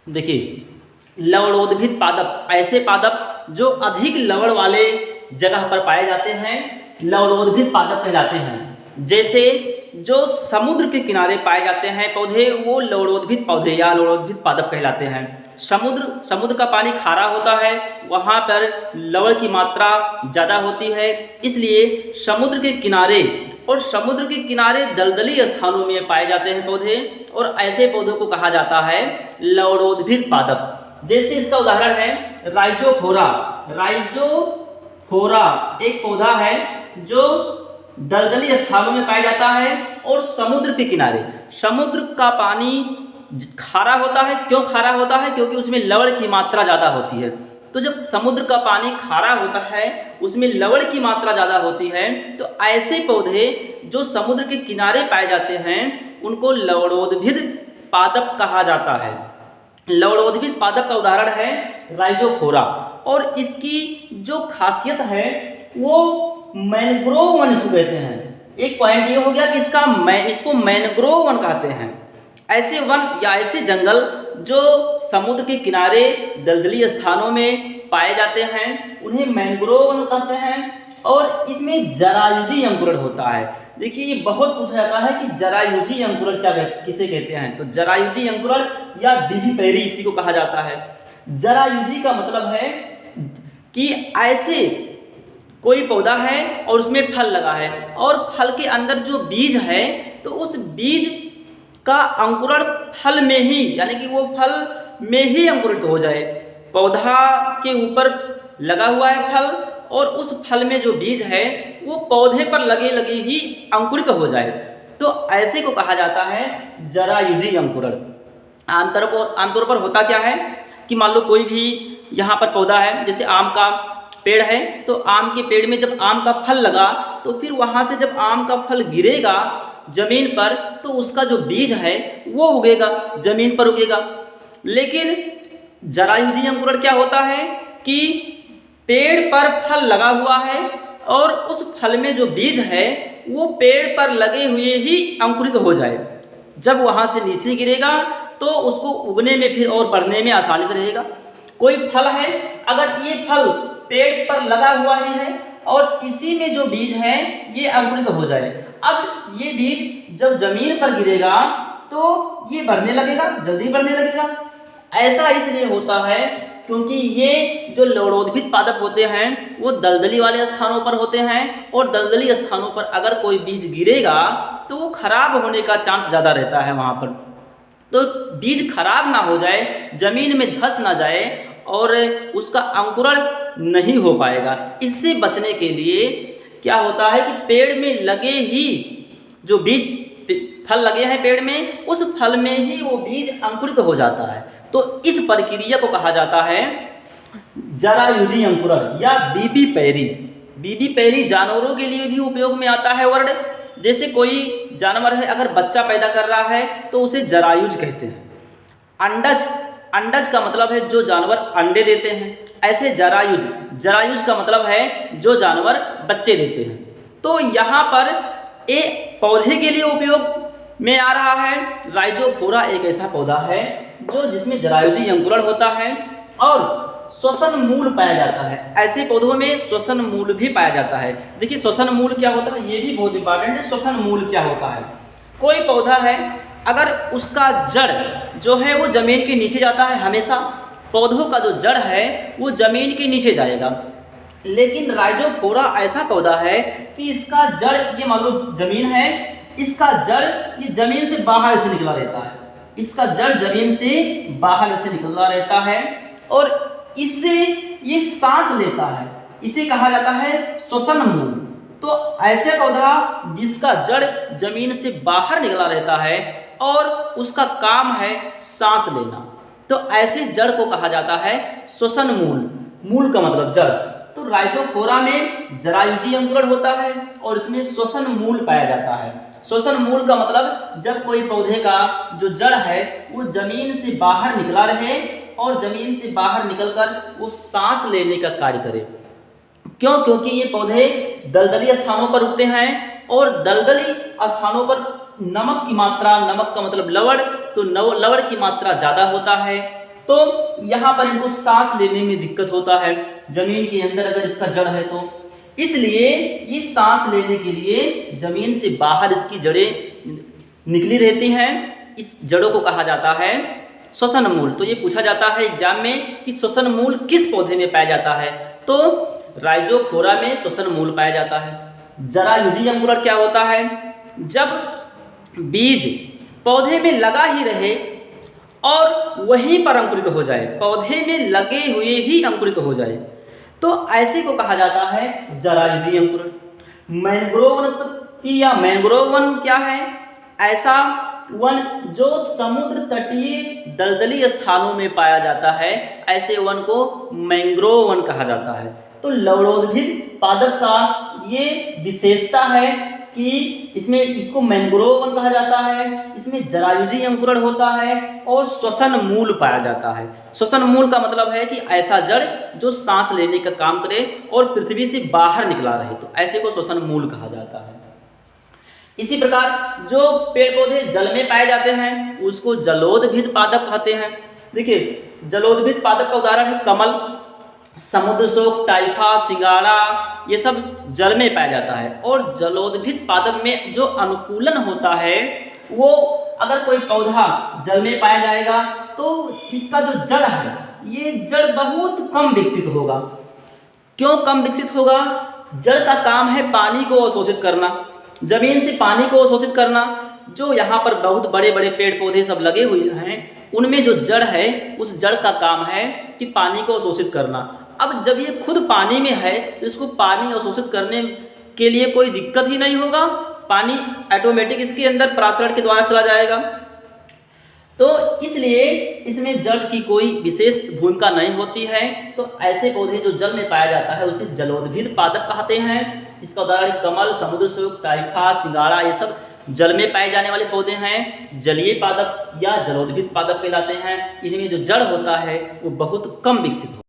देखिए, लवणोद्भिद पादप ऐसे पादप जो अधिक लवण वाले जगह पर पाए जाते हैं लवणोद्भिद पादप कहलाते हैं। जैसे जो समुद्र के किनारे पाए जाते हैं पौधे वो लवणोद्भिद पौधे या लवणोद्भिद पादप कहलाते हैं। समुद्र का पानी खारा होता है, वहाँ पर लवण की मात्रा ज़्यादा होती है, इसलिए समुद्र के किनारे और समुद्र के किनारे दलदली स्थानों में पाए जाते हैं पौधे, और ऐसे पौधों को कहा जाता है लवणोद्भिद पादप। जैसे इसका उदाहरण है राइजोफोरा। राइजोफोरा एक पौधा है जो दलदली स्थानों में पाया जाता है और समुद्र के किनारे। समुद्र का पानी खारा होता है। क्यों खारा होता है? क्योंकि उसमें लवण की मात्रा ज़्यादा होती है। तो जब समुद्र का पानी खारा होता है, उसमें लवण की मात्रा ज़्यादा होती है, तो ऐसे पौधे जो समुद्र के किनारे पाए जाते हैं उनको लवणोद्भिद पादप कहा जाता है। लवणोद्भिद पादप का उदाहरण है राइजोफोरा, और इसकी जो खासियत है वो मैनग्रोव वन इसको कहते हैं। एक पॉइंट ये हो गया कि इसको मैनग्रोव वन कहते हैं। ऐसे वन या ऐसे जंगल जो समुद्र के किनारे दलदली स्थानों में पाए जाते हैं उन्हें मैनग्रोव वन कहते हैं, और इसमें जरायुजी अंकुरण होता है। देखिए, ये बहुत पूछा जाता है कि जरायुजी अंकुरण किसे कहते हैं, तो जरायुजी अंकुरण या बीबीपेरी इसी को कहा जाता है। जरायुजी का मतलब है कि ऐसे कोई पौधा है और उसमें फल लगा है, और फल के अंदर जो बीज है तो उस बीज का अंकुरण फल में ही, यानी कि वो फल में ही अंकुरित हो जाए। पौधा के ऊपर लगा हुआ है फल, और उस फल में जो बीज है वो पौधे पर लगे ही अंकुरित हो जाए, तो ऐसे को कहा जाता है जरायुजी अंकुरण। आमतौर पर होता क्या है कि मान लो कोई भी यहाँ पर पौधा है, जैसे आम का पेड़ है, तो आम के पेड़ में जब आम का फल लगा तो फिर वहाँ से जब आम का फल गिरेगा जमीन पर तो उसका जो बीज है वो उगेगा, जमीन पर उगेगा। लेकिन जरायुजी अंकुरण क्या होता है कि पेड़ पर फल लगा हुआ है और उस फल में जो बीज है वो पेड़ पर लगे हुए ही अंकुरित हो जाए। जब वहाँ से नीचे गिरेगा तो उसको उगने में फिर और बढ़ने में आसानी से रहेगा। कोई फल है, अगर ये फल पेड़ पर लगा हुआ ही है और इसी में जो बीज है ये अंकुरित हो जाए, अब ये बीज जब जमीन पर गिरेगा तो ये बढ़ने लगेगा, जल्दी बढ़ने लगेगा। ऐसा इसलिए होता है क्योंकि ये जो लवणोद्भिद पादप होते हैं वो दलदली वाले स्थानों पर होते हैं, और दलदली स्थानों पर अगर कोई बीज गिरेगा तो वो खराब होने का चांस ज़्यादा रहता है वहाँ पर। तो बीज खराब ना हो जाए, जमीन में धंस ना जाए और उसका अंकुरण नहीं हो पाएगा। इससे बचने के लिए क्या होता है कि पेड़ में लगे ही जो बीज फल लगे हैं पेड़ में, उस फल में ही वो बीज अंकुरित हो जाता है। तो इस प्रक्रिया को कहा जाता है जरायुजी अंकुरण या बीबीपेरी। बीबीपेरी जानवरों के लिए भी उपयोग में आता है वर्ड। जैसे कोई जानवर है, अगर बच्चा पैदा कर रहा है तो उसे जरायुज कहते हैं। अंडज का मतलब है जो जानवर अंडे देते हैं, ऐसे जरायुज का मतलब है जो जानवर बच्चे देते हैं। तो यहाँ पर पौधे के लिए उपयोग में आ रहा है। राइजोफोरा एक ऐसा पौधा है जो जिसमें जरायुजी अंकुरण होता है और श्वसन मूल पाया जाता है। ऐसे पौधों में श्वसन मूल भी पाया जाता है। देखिए, श्वसन मूल क्या होता है ये भी बहुत इंपॉर्टेंट है। श्वसन मूल क्या होता है? कोई पौधा है, अगर उसका जड़ जो है वो जमीन के नीचे जाता है, हमेशा पौधों का जो जड़ है वो जमीन के नीचे जाएगा। लेकिन राइजोफोरा ऐसा पौधा है कि इसका जड़, ये मान लो जमीन है, इसका जड़ ये जमीन से बाहर से निकला रहता है। इसका जड़ जमीन से बाहर से निकला रहता है और इससे ये सांस लेता है। इसे कहा जाता है श्वसन मूल। तो ऐसे पौधा जिसका जड़ जमीन से बाहर निकला रहता है और उसका काम है सांस लेना, तो ऐसे जड़ को कहा जाता है श्वसन मूल। मूल का मतलब जड़। तो राइजोफोरा में जरायुजी अंकुरण होता है और इसमें श्वसन मूल पाया जाता है। श्वसन मूल का मतलब जब कोई पौधे का जो जड़ है वो जमीन से बाहर निकला रहे और जमीन से बाहर निकलकर वो सांस लेने का कार्य करे। क्यों? क्योंकि ये पौधे दलदली स्थानों पर उगते हैं और दलदली स्थानों पर नमक की मात्रा, नमक का मतलब लवण, तो लवण की मात्रा ज़्यादा होता है। तो यहाँ पर इनको सांस लेने में दिक्कत होता है, जमीन के अंदर अगर इसका जड़ है तो, इसलिए ये सांस लेने के लिए जमीन से बाहर इसकी जड़ें निकली रहती हैं। इस जड़ों को कहा जाता है श्वसन मूल। तो ये पूछा जाता है एग्जाम में कि श्वसन मूल किस पौधे में पाया जाता है, तो राइजोफोरा में श्वसन मूल पाया जाता है। जरायुजी अंकुरण क्या होता है, जब बीज पौधे में लगा ही रहे और वहीं पर अंकुरित हो जाए, पौधे में लगे हुए ही अंकुरित हो जाए, तो ऐसे को कहा जाता है जरायुजी अंकुरण। मैंग्रोव वनस्पति या मैंग्रोव वन क्या है, ऐसा वन जो समुद्र तटीय दलदली स्थानों में पाया जाता है, ऐसे वन को मैंग्रोव वन कहा जाता है। तो लवणोद्भिद पादप का ये विशेषता है कि इसमें इसको मैंग्रोव वन कहा जाता है, इसमें जरायुजी अंकुरण होता है और श्वसन मूल पाया जाता है। श्वसन मूल का मतलब है कि ऐसा जड़ जो सांस लेने का काम करे और पृथ्वी से बाहर निकला रहे, तो ऐसे को श्वसन मूल कहा जाता है। इसी प्रकार जो पेड़ पौधे जल में पाए जाते हैं उसको जलोदभिद पादप कहते हैं। देखिए जलोदभिद पादप का उदाहरण है कमल, समुद्र शोक, टाइफा, सिंगाड़ा, ये सब जल में पाया जाता है। और जलोदभिद पादप में जो अनुकूलन होता है वो अगर कोई पौधा जल में पाया जाएगा तो इसका जो जड़ है ये जड़ बहुत कम विकसित होगा। क्यों कम विकसित होगा, जड़ का काम है पानी को अवशोषित करना, जमीन से पानी को अवशोषित करना। जो यहाँ पर बहुत बड़े बड़े पेड़ पौधे सब लगे हुए हैं उनमें जो जड़ है उस जड़ का काम है कि पानी को अवशोषित करना। अब जब ये खुद पानी में है तो इसको पानी अवशोषित करने के लिए कोई दिक्कत ही नहीं होगा, पानी ऑटोमेटिक इसके अंदर परासरण के द्वारा चला जाएगा। तो इसलिए इसमें जड़ की कोई विशेष भूमिका नहीं होती है। तो ऐसे पौधे जो जल में पाया जाता है उसे जलोदभिद पादप कहते हैं। इसका उदाहरण कमल, समुद्र शोक, टाइफा, सिंगाड़ा, ये सब जल में पाए जाने वाले पौधे हैं, जलीय पादप या जलोदभिद पादप कहलाते हैं। इनमें जो जड़ होता है वो बहुत कम विकसित होता है।